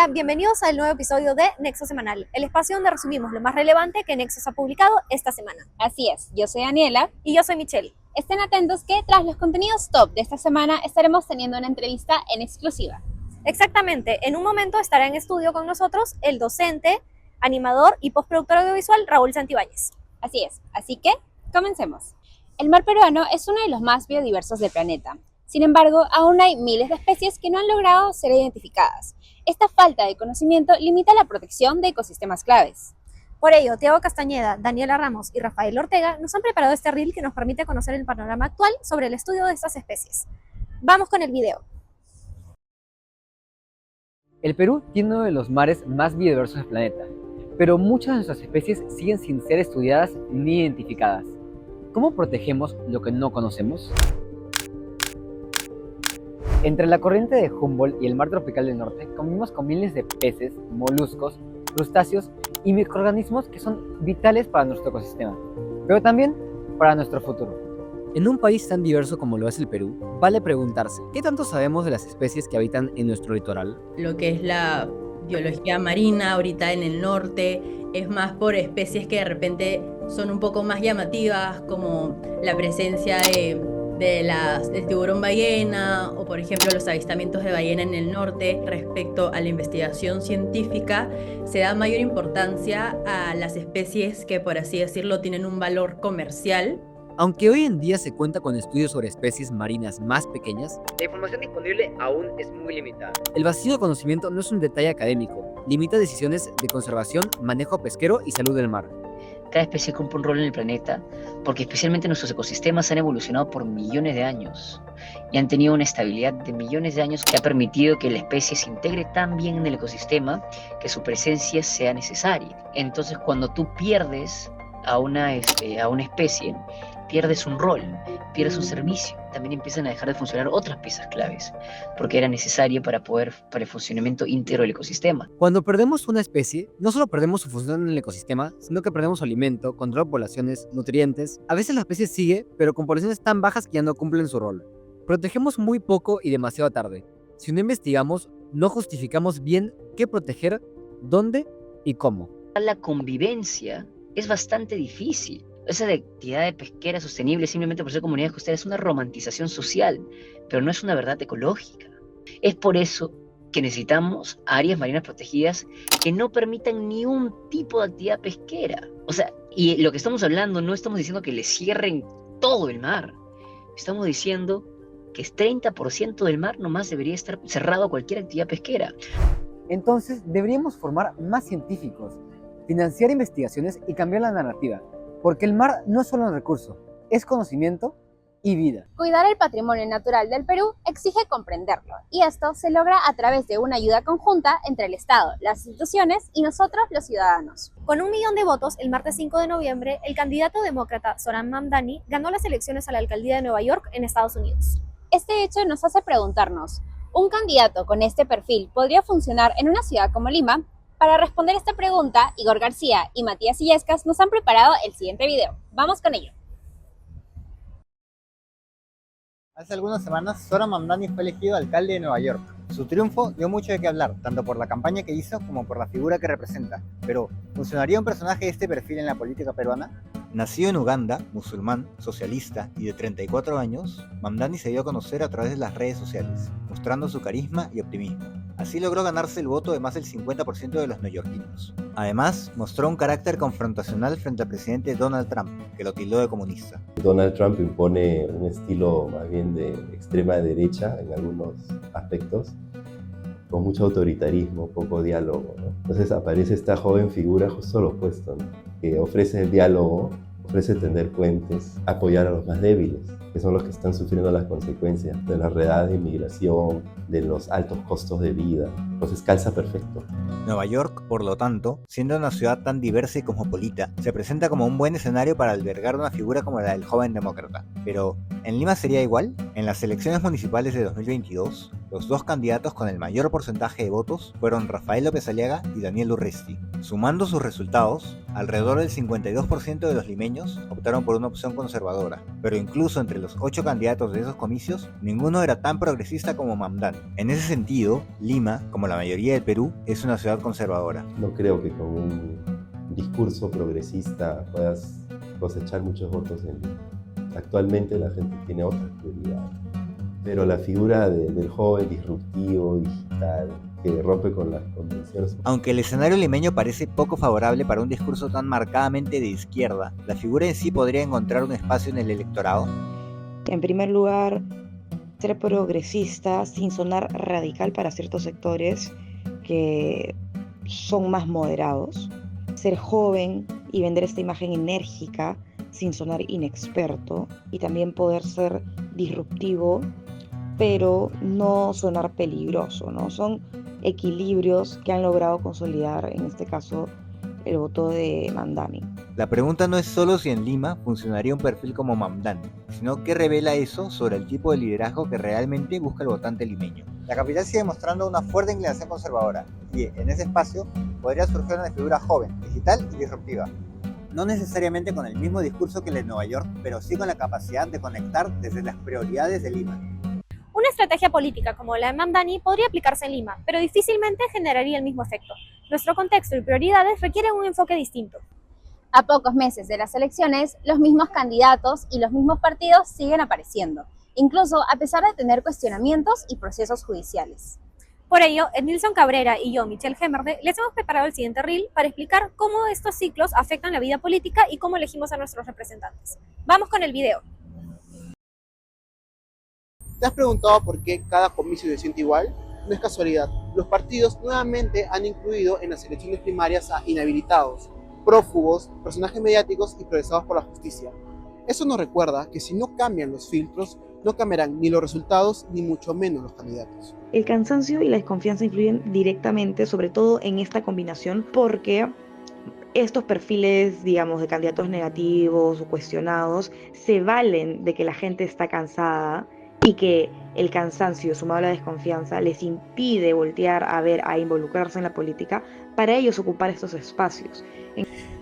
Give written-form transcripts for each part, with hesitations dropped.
Hola, bienvenidos al nuevo episodio de Nexo Semanal, el espacio donde resumimos lo más relevante que Nexos ha publicado esta semana. Así es, yo soy Daniela. Y yo soy Michelle. Estén atentos que tras los contenidos top de esta semana estaremos teniendo una entrevista en exclusiva. Exactamente, en un momento estará en estudio con nosotros el docente, animador y postproductor audiovisual Raúl Santibáñez. Así es, así que comencemos. El mar peruano es uno de los más biodiversos del planeta. Sin embargo, aún hay miles de especies que no han logrado ser identificadas. Esta falta de conocimiento limita la protección de ecosistemas claves. Por ello, Tiago Castañeda, Daniela Ramos y Rafael Ortega nos han preparado este reel que nos permite conocer el panorama actual sobre el estudio de estas especies. Vamos con el video. El Perú tiene uno de los mares más biodiversos del planeta, pero muchas de nuestras especies siguen sin ser estudiadas ni identificadas. ¿Cómo protegemos lo que no conocemos? Entre la corriente de Humboldt y el mar tropical del norte convivimos con miles de peces, moluscos, crustáceos y microorganismos que son vitales para nuestro ecosistema, pero también para nuestro futuro. En un país tan diverso como lo es el Perú, vale preguntarse, ¿qué tanto sabemos de las especies que habitan en nuestro litoral? Lo que es la biología marina ahorita en el norte es más por especies que de repente son un poco más llamativas, como la presencia del tiburón ballena o por ejemplo los avistamientos de ballena en el norte. Respecto a la investigación científica, se da mayor importancia a las especies que, por así decirlo, tienen un valor comercial. Aunque hoy en día se cuenta con estudios sobre especies marinas más pequeñas, la información disponible aún es muy limitada. El vacío de conocimiento no es un detalle académico, limita decisiones de conservación, manejo pesquero y salud del mar. Cada especie cumple un rol en el planeta porque especialmente nuestros ecosistemas han evolucionado por millones de años y han tenido una estabilidad de millones de años que ha permitido que la especie se integre tan bien en el ecosistema que su presencia sea necesaria. Entonces, cuando tú pierdes a una especie, pierdes un rol, pierdes un servicio. También empiezan a dejar de funcionar otras piezas claves, porque era necesario para el funcionamiento íntegro del ecosistema. Cuando perdemos una especie, no solo perdemos su función en el ecosistema, sino que perdemos su alimento, control de poblaciones, nutrientes. A veces la especie sigue, pero con poblaciones tan bajas que ya no cumplen su rol. Protegemos muy poco y demasiado tarde. Si no investigamos, no justificamos bien qué proteger, dónde y cómo. La convivencia es bastante difícil. Esa de actividad de pesquera sostenible simplemente por ser comunidades costeras es una romantización social, pero no es una verdad ecológica. Es por eso que necesitamos áreas marinas protegidas que no permitan ni un tipo de actividad pesquera. O sea, y lo que estamos hablando, no estamos diciendo que le cierren todo el mar. Estamos diciendo que 30% del mar nomás debería estar cerrado a cualquier actividad pesquera. Entonces, deberíamos formar más científicos, financiar investigaciones y cambiar la narrativa. Porque el mar no es solo un recurso, es conocimiento y vida. Cuidar el patrimonio natural del Perú exige comprenderlo, y esto se logra a través de una ayuda conjunta entre el Estado, las instituciones y nosotros los ciudadanos. Con 1 millón de votos, el martes 5 de noviembre, el candidato demócrata Zoran Mamdani ganó las elecciones a la alcaldía de Nueva York en Estados Unidos. Este hecho nos hace preguntarnos, ¿un candidato con este perfil podría funcionar en una ciudad como Lima? Para responder esta pregunta, Igor García y Matías Illescas nos han preparado el siguiente video. Vamos con ello. Hace algunas semanas, Zoran Mamdani fue elegido alcalde de Nueva York. Su triunfo dio mucho de qué hablar, tanto por la campaña que hizo como por la figura que representa. Pero, ¿funcionaría un personaje de este perfil en la política peruana? Nacido en Uganda, musulmán, socialista y de 34 años, Mamdani se dio a conocer a través de las redes sociales, mostrando su carisma y optimismo. Así logró ganarse el voto de más del 50% de los neoyorquinos. Además, mostró un carácter confrontacional frente al presidente Donald Trump, que lo tildó de comunista. Donald Trump impone un estilo más bien de extrema derecha en algunos aspectos, con mucho autoritarismo, poco diálogo, ¿no? Entonces aparece esta joven figura justo lo opuesto, ¿no? Que ofrece el diálogo, ofrece tender puentes, apoyar a los más débiles, que son los que están sufriendo las consecuencias de la redada de inmigración, de los altos costos de vida. Entonces calza perfecto. Nueva York, por lo tanto, siendo una ciudad tan diversa y cosmopolita, se presenta como un buen escenario para albergar una figura como la del joven demócrata. Pero, ¿en Lima sería igual? En las elecciones municipales de 2022, los dos candidatos con el mayor porcentaje de votos fueron Rafael López Aliaga y Daniel Urresti. Sumando sus resultados, alrededor del 52% de los limeños optaron por una opción conservadora, pero incluso entre los 8 candidatos de esos comicios, ninguno era tan progresista como Mamdani. En ese sentido, Lima, como la mayoría del Perú, es una ciudad conservadora. No creo que con un discurso progresista puedas cosechar muchos votos en Lima. Actualmente la gente tiene otras prioridades, pero la figura del joven disruptivo, digital, que rompe con las convenciones. Aunque el escenario limeño parece poco favorable para un discurso tan marcadamente de izquierda, ¿la figura en sí podría encontrar un espacio en el electorado? En primer lugar, ser progresista sin sonar radical para ciertos sectores que son más moderados. Ser joven y vender esta imagen enérgica sin sonar inexperto. Y también poder ser disruptivo, pero no sonar peligroso, ¿no? Son equilibrios que han logrado consolidar, en este caso, el voto de Mamdani. La pregunta no es solo si en Lima funcionaría un perfil como Mamdani, sino qué revela eso sobre el tipo de liderazgo que realmente busca el votante limeño. La capital sigue mostrando una fuerte inclinación conservadora y en ese espacio podría surgir una figura joven, digital y disruptiva. No necesariamente con el mismo discurso que el de Nueva York, pero sí con la capacidad de conectar desde las prioridades de Lima. Una estrategia política como la de Mamdani podría aplicarse en Lima, pero difícilmente generaría el mismo efecto. Nuestro contexto y prioridades requieren un enfoque distinto. A pocos meses de las elecciones, los mismos candidatos y los mismos partidos siguen apareciendo, incluso a pesar de tener cuestionamientos y procesos judiciales. Por ello, Ednilson Cabrera y yo, Michelle Gemerde, les hemos preparado el siguiente reel para explicar cómo estos ciclos afectan la vida política y cómo elegimos a nuestros representantes. Vamos con el video. ¿Te has preguntado por qué cada comicio se siente igual? No es casualidad. Los partidos nuevamente han incluido en las elecciones primarias a inhabilitados, prófugos, personajes mediáticos y procesados por la justicia. Eso nos recuerda que si no cambian los filtros, no cambiarán ni los resultados ni mucho menos los candidatos. El cansancio y la desconfianza influyen directamente, sobre todo en esta combinación, porque estos perfiles, digamos, de candidatos negativos o cuestionados, se valen de que la gente está cansada y que el cansancio sumado a la desconfianza les impide voltear a involucrarse en la política para ellos ocupar estos espacios.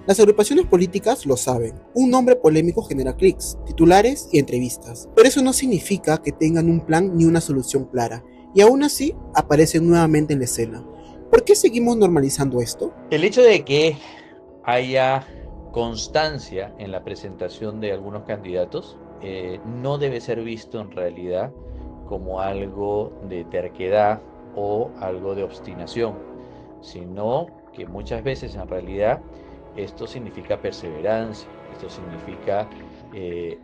Las agrupaciones políticas lo saben. Un nombre polémico genera clics, titulares y entrevistas. Pero eso no significa que tengan un plan ni una solución clara. Y aún así, aparecen nuevamente en la escena. ¿Por qué seguimos normalizando esto? El hecho de que haya constancia en la presentación de algunos candidatos no debe ser visto en realidad como algo de terquedad o algo de obstinación, sino que muchas veces en realidad esto significa perseverancia, esto significa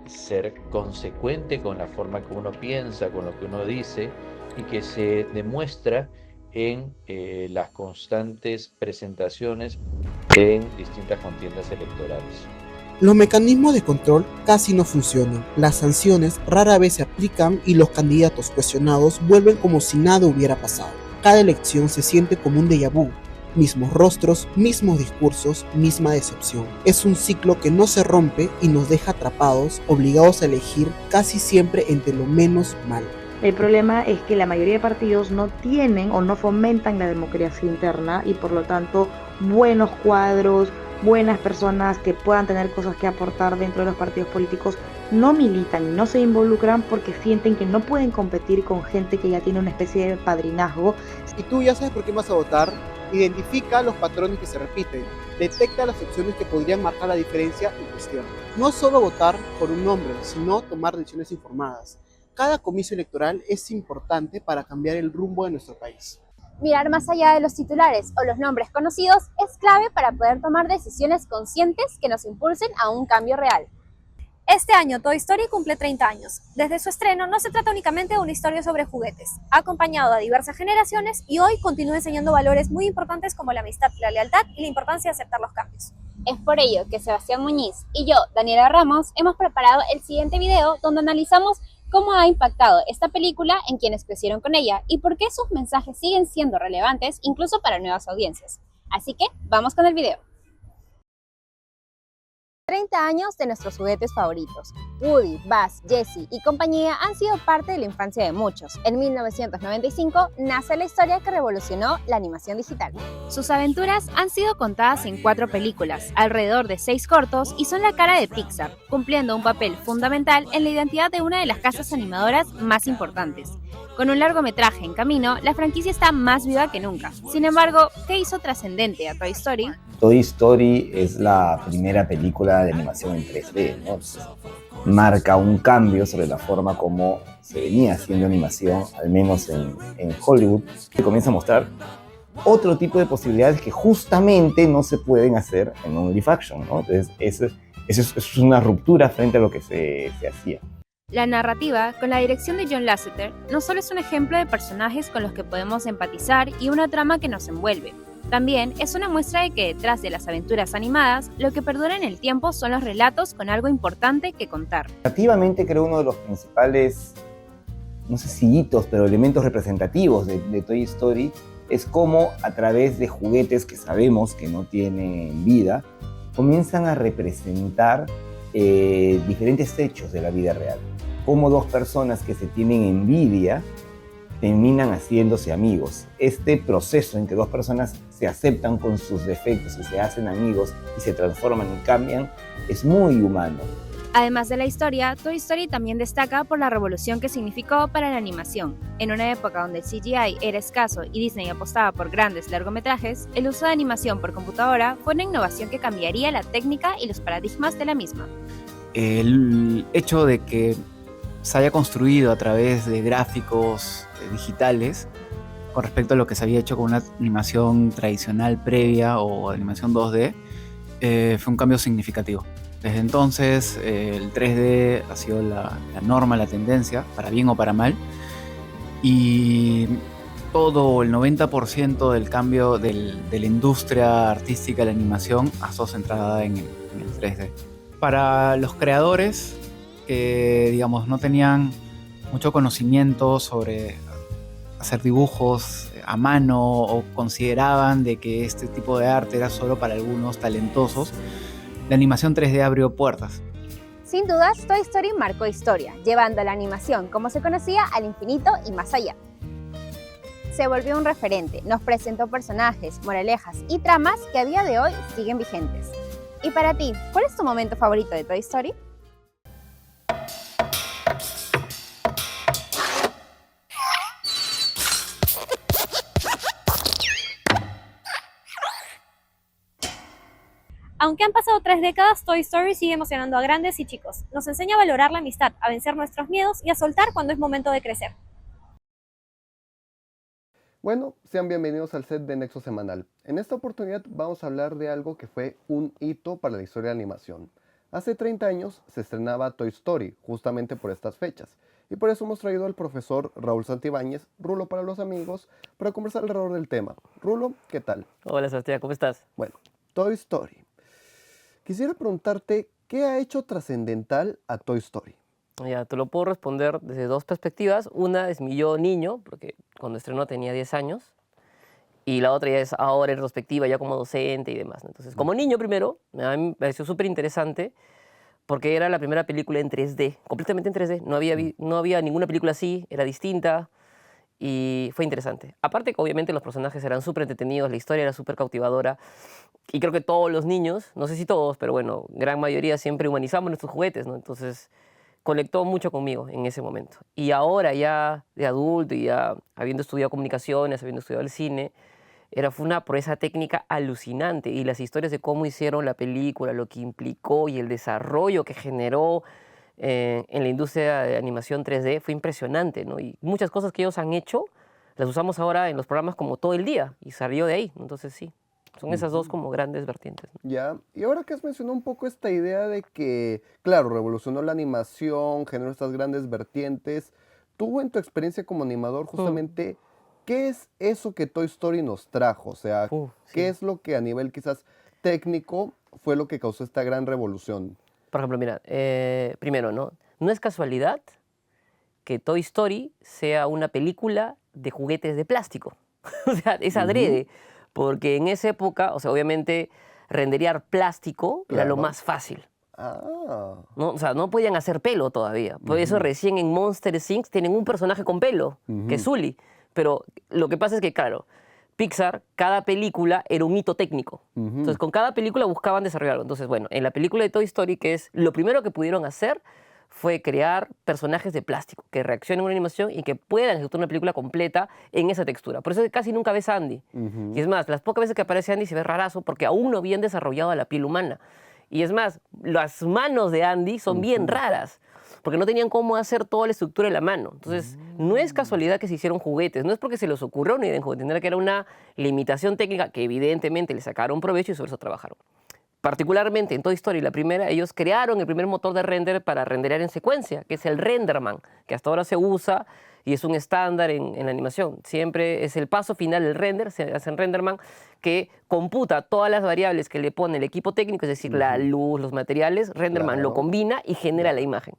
ser consecuente con la forma que uno piensa, con lo que uno dice, y que se demuestra en las constantes presentaciones en distintas contiendas electorales. Los mecanismos de control casi no funcionan, las sanciones rara vez se aplican y los candidatos cuestionados vuelven como si nada hubiera pasado. Cada elección se siente como un déjà vu. Mismos rostros, mismos discursos, misma decepción. Es un ciclo que no se rompe y nos deja atrapados, obligados a elegir casi siempre entre lo menos malo. El problema es que la mayoría de partidos no tienen o no fomentan la democracia interna y por lo tanto buenos cuadros, buenas personas que puedan tener cosas que aportar dentro de los partidos políticos no militan y no se involucran porque sienten que no pueden competir con gente que ya tiene una especie de padrinazgo. Si tú ya sabes por qué vas a votar, identifica los patrones que se repiten, detecta las opciones que podrían marcar la diferencia y cuestiona. No es solo votar por un nombre, sino tomar decisiones informadas. Cada comicio electoral es importante para cambiar el rumbo de nuestro país. Mirar más allá de los titulares o los nombres conocidos es clave para poder tomar decisiones conscientes que nos impulsen a un cambio real. Este año Toy Story cumple 30 años. Desde su estreno no se trata únicamente de una historia sobre juguetes. Ha acompañado a diversas generaciones y hoy continúa enseñando valores muy importantes como la amistad, la lealtad y la importancia de aceptar los cambios. Es por ello que Sebastián Muñiz y yo, Daniela Ramos, hemos preparado el siguiente video donde analizamos cómo ha impactado esta película en quienes crecieron con ella y por qué sus mensajes siguen siendo relevantes incluso para nuevas audiencias. Así que, vamos con el video. 30 años de nuestros juguetes favoritos. Woody, Buzz, Jessie y compañía han sido parte de la infancia de muchos. En 1995 nace la historia que revolucionó la animación digital. Sus aventuras han sido contadas en 4 películas, alrededor de 6 cortos y son la cara de Pixar, cumpliendo un papel fundamental en la identidad de una de las casas animadoras más importantes. Con un largometraje en camino, la franquicia está más viva que nunca. Sin embargo, ¿qué hizo trascendente a Toy Story? Toy Story es la primera película de animación en 3D, ¿no? Entonces, marca un cambio sobre la forma como se venía haciendo animación, al menos en Hollywood, que comienza a mostrar otro tipo de posibilidades que justamente no se pueden hacer en un live action, ¿no? Entonces, eso es una ruptura frente a lo que se hacía. La narrativa, con la dirección de John Lasseter, no solo es un ejemplo de personajes con los que podemos empatizar y una trama que nos envuelve. También es una muestra de que detrás de las aventuras animadas, lo que perdura en el tiempo son los relatos con algo importante que contar. Narrativamente creo uno de los principales, no sé si hitos, pero elementos representativos de Toy Story es cómo a través de juguetes que sabemos que no tienen vida, comienzan a representar diferentes hechos de la vida real. Cómo 2 personas que se tienen envidia terminan haciéndose amigos. Este proceso en que 2 personas se aceptan con sus defectos y se hacen amigos y se transforman y cambian es muy humano. Además de la historia, Toy Story también destaca por la revolución que significó para la animación. En una época donde el CGI era escaso y Disney apostaba por grandes largometrajes, el uso de animación por computadora fue una innovación que cambiaría la técnica y los paradigmas de la misma. El hecho de que se haya construido a través de gráficos digitales con respecto a lo que se había hecho con una animación tradicional previa o animación 2D fue un cambio significativo. Desde entonces el 3D ha sido la norma, la tendencia, para bien o para mal, y todo el 90% del cambio de la industria artística de la animación ha estado centrada en el 3D. Para los creadores que, digamos, no tenían mucho conocimiento sobre hacer dibujos a mano o consideraban de que este tipo de arte era solo para algunos talentosos, la animación 3D abrió puertas. Sin dudas, Toy Story marcó historia, llevando la animación como se conocía al infinito y más allá. Se volvió un referente, nos presentó personajes, moralejas y tramas que a día de hoy siguen vigentes. Y para ti, ¿cuál es tu momento favorito de Toy Story? Aunque han pasado 3 décadas, Toy Story sigue emocionando a grandes y chicos. Nos enseña a valorar la amistad, a vencer nuestros miedos y a soltar cuando es momento de crecer. Bueno, sean bienvenidos al set de Nexo Semanal. En esta oportunidad vamos a hablar de algo que fue un hito para la historia de la animación. Hace 30 años se estrenaba Toy Story, justamente por estas fechas. Y por eso hemos traído al profesor Raúl Santibáñez, Rulo para los amigos, para conversar alrededor del tema. Rulo, ¿qué tal? Hola Sebastián, ¿cómo estás? Bueno, Toy Story. Quisiera preguntarte, ¿qué ha hecho trascendental a Toy Story? Ya, te lo puedo responder desde 2 perspectivas. Una es mi yo niño, porque cuando estrenó tenía 10 años. Y la otra ya es ahora en retrospectiva, ya como docente y demás, ¿no? Entonces, como niño primero, a mí me pareció súper interesante porque era la primera película en 3D, completamente en 3D. No había ninguna película así, era distinta y fue interesante. Aparte que obviamente los personajes eran súper entretenidos, la historia era súper cautivadora. Y creo que todos los niños, no sé si todos, pero bueno, gran mayoría siempre humanizamos nuestros juguetes, ¿no? Entonces conectó mucho conmigo en ese momento. Y ahora ya de adulto y ya habiendo estudiado comunicaciones, habiendo estudiado el cine, fue una proeza técnica alucinante. Y las historias de cómo hicieron la película, lo que implicó y el desarrollo que generó en la industria de animación 3D fue impresionante, ¿no? Y muchas cosas que ellos han hecho las usamos ahora en los programas como todo el día y salió de ahí. Entonces sí. Son esas 2 como grandes vertientes, ¿no? Ya, y ahora que has mencionado un poco esta idea de que, claro, revolucionó la animación, generó estas grandes vertientes, tú en tu experiencia como animador, justamente, ¿qué es eso que Toy Story nos trajo? O sea, ¿qué es lo que a nivel quizás técnico fue lo que causó esta gran revolución? Por ejemplo, mira, primero, ¿no? No es casualidad que Toy Story sea una película de juguetes de plástico. O sea, es adrede. Porque en esa época, o sea, obviamente, renderear plástico era lo más fácil. ¿no? O sea, no podían hacer pelo todavía. Por eso recién en Monster Inc. tienen un personaje con pelo, que es Sully. Pero lo que pasa es que, claro, Pixar, cada película era un hito técnico. Entonces, con cada película buscaban desarrollarlo. Entonces, bueno, en la película de Toy Story, que es lo primero que pudieron hacer, fue crear personajes de plástico que reaccionen a una animación y que puedan ejecutar una película completa en esa textura. Por eso casi nunca ves a Andy. Y es más, las pocas veces que aparece Andy se ve rarazo porque aún no habían desarrollado la piel humana. Y es más, las manos de Andy son bien raras porque no tenían cómo hacer toda la estructura de la mano. Entonces, no es casualidad que se hicieron juguetes, no es porque se les ocurrió una idea en juguete, tendría que era una limitación técnica que evidentemente le sacaron provecho y sobre eso trabajaron. Particularmente en Toy Story, la primera, ellos crearon el primer motor de render para renderear en secuencia, que es el Renderman, que hasta ahora se usa y es un estándar en la animación. Siempre es el paso final del render, se hace en Renderman, que computa todas las variables que le pone el equipo técnico, es decir, la luz, los materiales. Renderman lo combina y genera la imagen.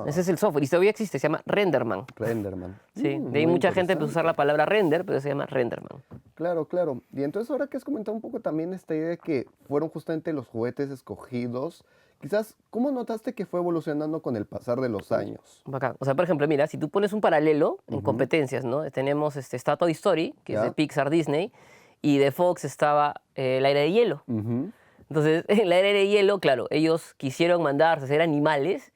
Ese es el software y todavía existe, se llama Renderman. Renderman. Sí, de ahí mucha gente empezó a usar la palabra render, pero se llama Renderman. Claro, claro. Y entonces ahora que has comentado un poco también esta idea de que fueron justamente los juguetes escogidos, quizás, ¿cómo notaste que fue evolucionando con el pasar de los años? Bacán. O sea, por ejemplo, mira, si tú pones un paralelo en competencias, ¿no? Tenemos, está Toy Story, que es de Pixar Disney, y de Fox estaba La Era de Hielo. Entonces, en La Era de Hielo, claro, ellos quisieron mandarse a hacer animales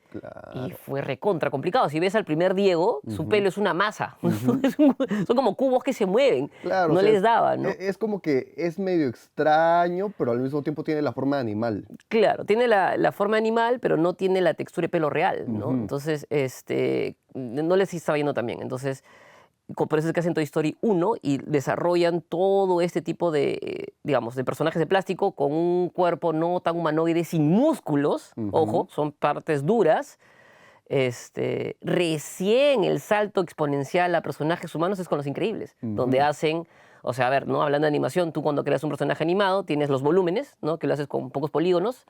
y fue recontra complicado. Si ves al primer Diego, su pelo es una masa. Son como cubos que se mueven. Claro, no o sea, les daba, ¿no? Es como que es medio extraño, pero al mismo tiempo tiene la forma de animal. Claro, tiene la forma animal, pero no tiene la textura de pelo real, ¿no? Entonces, no les estaba yendo tan bien. Entonces, por eso es que hacen Toy Story 1 y desarrollan todo este tipo de, digamos, de personajes de plástico con un cuerpo no tan humanoide, sin músculos, ojo, son partes duras. Recién el salto exponencial a personajes humanos es con Los Increíbles, donde hacen, o sea, a ver, ¿no? Hablando de animación, tú cuando creas un personaje animado tienes los volúmenes, ¿no? Que lo haces con pocos polígonos,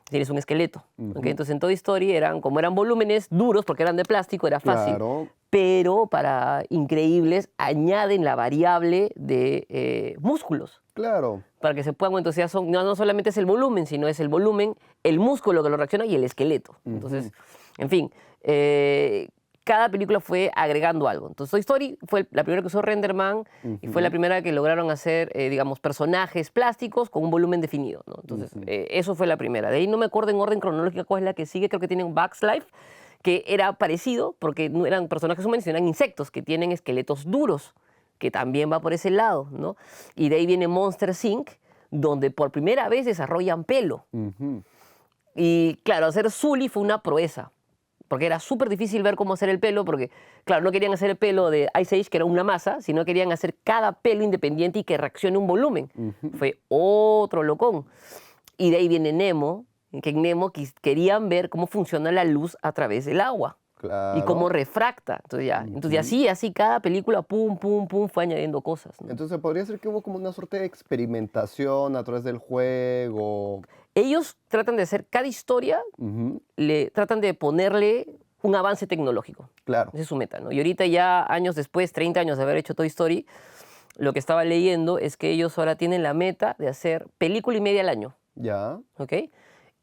tienes un esqueleto. ¿Okay? Entonces en Toy Story como eran volúmenes duros, porque eran de plástico, era fácil. Claro. Pero para Increíbles añaden la variable de músculos. Claro. Para que se puedan, entonces ya no solamente es el volumen, sino es el volumen, el músculo que lo reacciona y el esqueleto. Entonces, en fin, cada película fue agregando algo. Entonces Toy Story fue la primera que usó Renderman y fue la primera que lograron hacer, digamos, personajes plásticos con un volumen definido, ¿no? Entonces, eso fue la primera. De ahí no me acuerdo en orden cronológico cuál es la que sigue, creo que tienen Bugs Life, que era parecido porque no eran personajes humanos, sino eran insectos que tienen esqueletos duros, que también va por ese lado, ¿no? Y de ahí viene Monster Inc., donde por primera vez desarrollan pelo. Y claro, hacer Sully fue una proeza, porque era súper difícil ver cómo hacer el pelo, porque, claro, no querían hacer el pelo de Ice Age, que era una masa, sino querían hacer cada pelo independiente y que reaccione un volumen. Fue otro locón. Y de ahí viene Nemo, que en Nemo querían ver cómo funciona la luz a través del agua. Claro. Y cómo refracta. Entonces, así cada película, pum, pum, pum, fue añadiendo cosas, ¿no? Entonces, podría ser que hubo como una suerte de experimentación a través del juego. Ellos tratan de hacer cada historia, tratan de ponerle un avance tecnológico. Claro. Esa es su meta, ¿no? Y ahorita ya, años después, 30 años de haber hecho Toy Story, lo que estaba leyendo es que ellos ahora tienen la meta de hacer película y media al año. Ya. ¿Ok?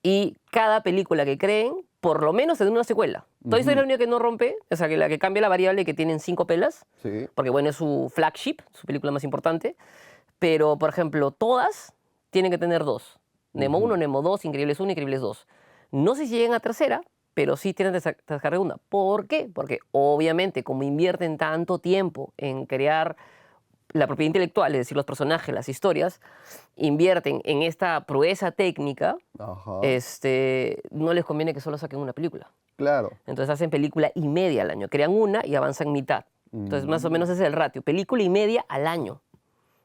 Y cada película que creen, por lo menos tendrá una secuela. Toy Story es la única que no rompe, o sea, que la que cambia la variable que tienen 5 pelas, porque bueno, es su flagship, su película más importante, pero, por ejemplo, todas tienen que tener 2. Nemo 1, Nemo 2, Increíbles 1, Increíbles 2. No sé si llegan a tercera, pero sí tienen que sacar segunda. ¿Por qué? Porque obviamente, como invierten tanto tiempo en crear la propiedad intelectual, es decir, los personajes, las historias, invierten en esta proeza técnica, no les conviene que solo saquen una película. Claro. Entonces hacen película y media al año. Crean una y avanzan mitad. Entonces, más o menos ese es el ratio. Película y media al año.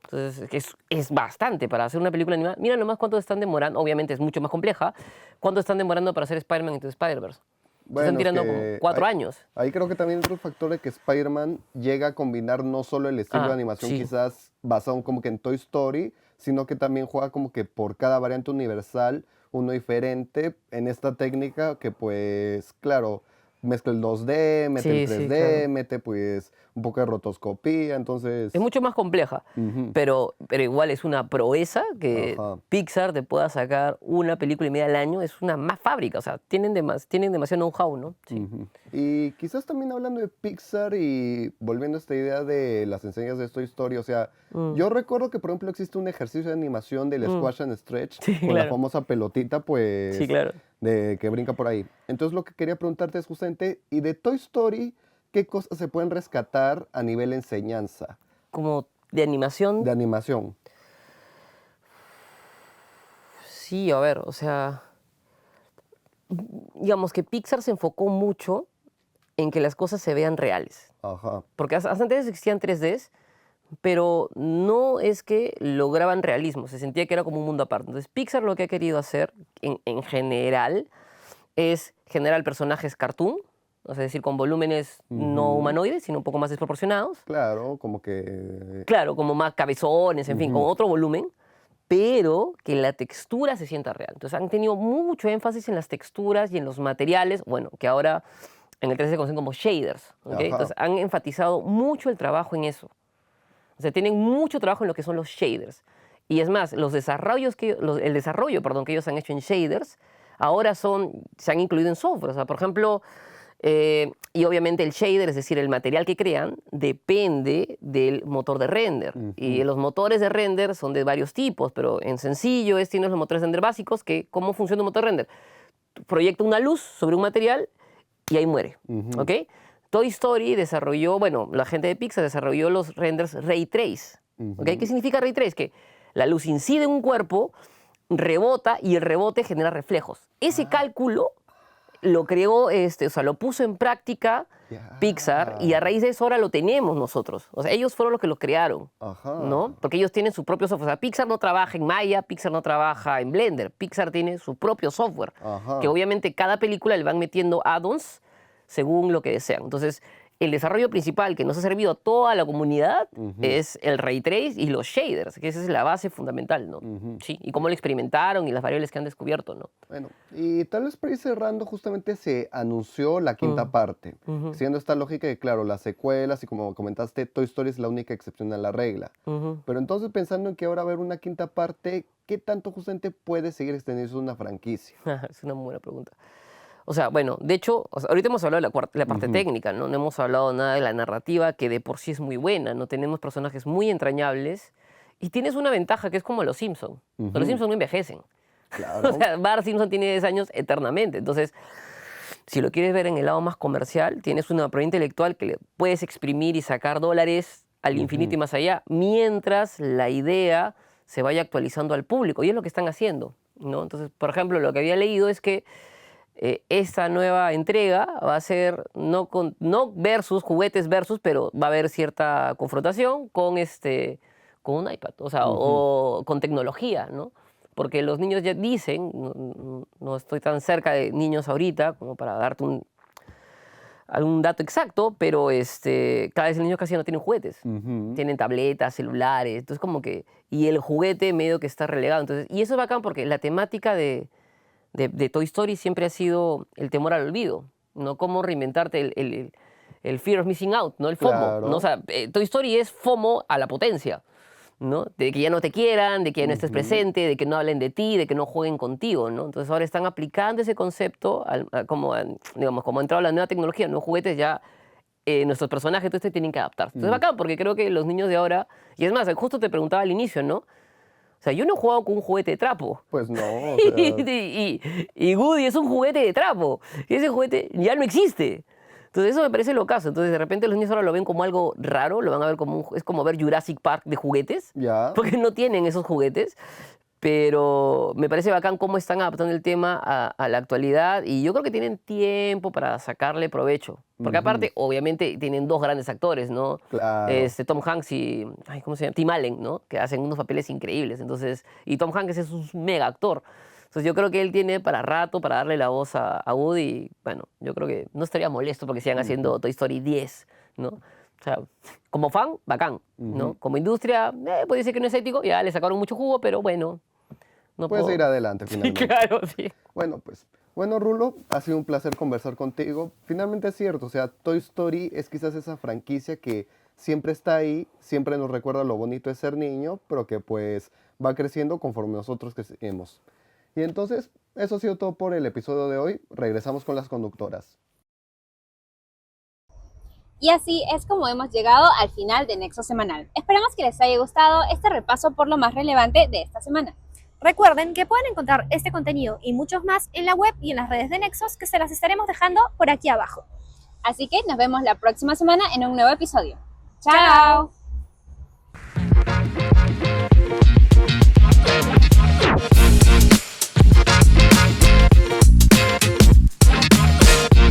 Entonces, es bastante para hacer una película animada. Mira nomás cuánto están demorando. Obviamente es mucho más compleja. ¿Cuánto están demorando para hacer Spider-Man Into the Spider-Verse? Bueno, están tirando como 4 años. Ahí creo que también otro factor de que Spider-Man llega a combinar no solo el estilo de animación quizás basado como que en Toy Story, sino que también juega como que por cada variante universal uno diferente en esta técnica que pues, claro, mezcla el 2D, mete Sí, el sí, 3D, claro. mete pues un poco de rotoscopía, entonces... Es mucho más compleja, Ujú. pero igual es una proeza que Ajá. Pixar te pueda sacar una película y media al año, es una más fábrica, o sea, tienen demasiado know-how, ¿no? Sí. Ujú. Y quizás también hablando de Pixar y volviendo a esta idea de las enseñas de Toy Story, o sea, yo recuerdo que por ejemplo existe un ejercicio de animación del Squash and Stretch Sí, con la claro. famosa pelotita pues Sí, claro. de que brinca por ahí. Entonces lo que quería preguntarte es justamente, ¿y de Toy Story qué cosas se pueden rescatar a nivel enseñanza Como de animación, de animación? sí, a ver, o sea, digamos que Pixar se enfocó mucho en que las cosas se vean reales. Ajá. Porque hasta antes existían 3Ds, pero no es que lograban realismo, se sentía que era como un mundo aparte. Entonces Pixar lo que ha querido hacer en general es generar personajes cartoon, o sea, es decir, con volúmenes no Ujú. humanoides, sino un poco más desproporcionados. Claro, como que... Claro, como más cabezones, en fin, con Ujú. otro volumen, pero que la textura se sienta real. Entonces han tenido mucho énfasis en las texturas y en los materiales, bueno, que ahora en el 3D se conocen como shaders, ¿ok? Ajá. Entonces han enfatizado mucho el trabajo en eso. O sea, tienen mucho trabajo en lo que son los shaders. Y es más, el desarrollo, perdón, que ellos han hecho en shaders, ahora se han incluido en software. O sea, por ejemplo, y obviamente el shader, es decir, el material que crean, depende del motor de render. Y los motores de render son de varios tipos, pero en sencillo tienes los motores de render básicos, que ¿cómo funciona un motor de render? Proyecta una luz sobre un material y ahí muere, Ujú. ¿ok? Toy Story desarrolló, bueno, la gente de Pixar desarrolló los renders Ray Trace, ¿ok? ¿Qué significa Ray Trace? Que la luz incide en un cuerpo, rebota y el rebote genera reflejos. Ese cálculo lo creó, o sea, lo puso en práctica Pixar y a raíz de eso ahora lo tenemos nosotros. O sea, ellos fueron los que lo crearon, Ajá. ¿no? Porque ellos tienen su propio software. O sea, Pixar no trabaja en Maya, Pixar no trabaja en Blender. Pixar tiene su propio software, Ajá. que obviamente cada película le van metiendo add-ons según lo que desean. Entonces, el desarrollo principal que nos ha servido a toda la comunidad es el Ray Trace y los shaders, que esa es la base fundamental, ¿no? Sí, y cómo lo experimentaron y las variables que han descubierto, ¿no? Bueno, y tal vez para ir cerrando, justamente se anunció la quinta parte, siguiendo esta lógica de, claro, las secuelas y como comentaste, Toy Story es la única excepción a la regla. Pero entonces pensando en que ahora va a haber una quinta parte, ¿qué tanto justamente puede seguir extendiéndose una franquicia? Es una muy buena pregunta. O sea, bueno, de hecho, o sea, ahorita hemos hablado de la parte técnica, ¿no? No hemos hablado nada de la narrativa, que de por sí es muy buena, ¿no? Tenemos personajes muy entrañables y tienes una ventaja que es como los Simpson. Los Simpson no envejecen. Claro. O sea, Bart Simpson tiene 10 años eternamente. Entonces, si lo quieres ver en el lado más comercial, tienes una propiedad intelectual que le puedes exprimir y sacar dólares al infinito y más allá, mientras la idea se vaya actualizando al público. Y es lo que están haciendo, ¿no? Entonces, por ejemplo, lo que había leído es que esta nueva entrega va a ser no versus, juguetes versus, pero va a haber cierta confrontación con un iPad, o sea, o con tecnología, ¿no? Porque los niños ya dicen, no estoy tan cerca de niños ahorita como para darte algún dato exacto, pero cada vez los niños casi no tienen juguetes. Tienen tabletas, celulares, entonces como que... Y el juguete medio que está relegado. Entonces, y eso es bacán porque la temática de Toy Story siempre ha sido el temor al olvido, ¿no? Cómo reinventarte el fear of missing out, ¿no? El FOMO, Claro. ¿no? O sea, Toy Story es FOMO a la potencia, ¿no? De que ya no te quieran, de que ya no estés presente, de que no hablen de ti, de que no jueguen contigo, ¿no? Entonces ahora están aplicando ese concepto, como ha entrado la nueva tecnología, nuevos juguetes ya... nuestros personajes entonces tienen que adaptarse. Entonces es bacán porque creo que los niños de ahora... Y es más, justo te preguntaba al inicio, ¿no? O sea, yo no he jugado con un juguete de trapo. Pues no, o sea... y Woody es un juguete de trapo. Y ese juguete ya no existe. Entonces eso me parece lo caso. Entonces de repente los niños ahora lo ven como algo raro, lo van a ver como es como ver Jurassic Park de juguetes. Ya. Porque no tienen esos juguetes. Pero me parece bacán cómo están adaptando el tema a la actualidad y yo creo que tienen tiempo para sacarle provecho. Porque aparte, obviamente, tienen dos grandes actores, ¿no? Claro. Tom Hanks y, ¿cómo se llama? Tim Allen, ¿no? Que hacen unos papeles increíbles. Entonces, y Tom Hanks es un mega actor. Entonces yo creo que él tiene para rato para darle la voz a Woody y, bueno, yo creo que no estaría molesto porque sigan haciendo Toy Story 10, ¿no? O sea, como fan, bacán, ¿no? Como industria, puede ser que no es ético, ya le sacaron mucho jugo, pero bueno, No Puedes puedo. ir adelante Sí, finalmente. claro, sí. Bueno, pues. Bueno, Rulo, ha sido un placer conversar contigo. Finalmente es cierto, o sea, Toy Story es quizás esa franquicia que siempre está ahí, siempre nos recuerda lo bonito de ser niño, pero que pues va creciendo conforme nosotros crecemos. Y entonces, eso ha sido todo por el episodio de hoy. Regresamos con las conductoras. Y así es como hemos llegado al final de Nexo Semanal. Esperamos que les haya gustado este repaso por lo más relevante de esta semana. Recuerden que pueden encontrar este contenido y muchos más en la web y en las redes de Nexos, que se las estaremos dejando por aquí abajo. Así que nos vemos la próxima semana en un nuevo episodio. ¡Chao!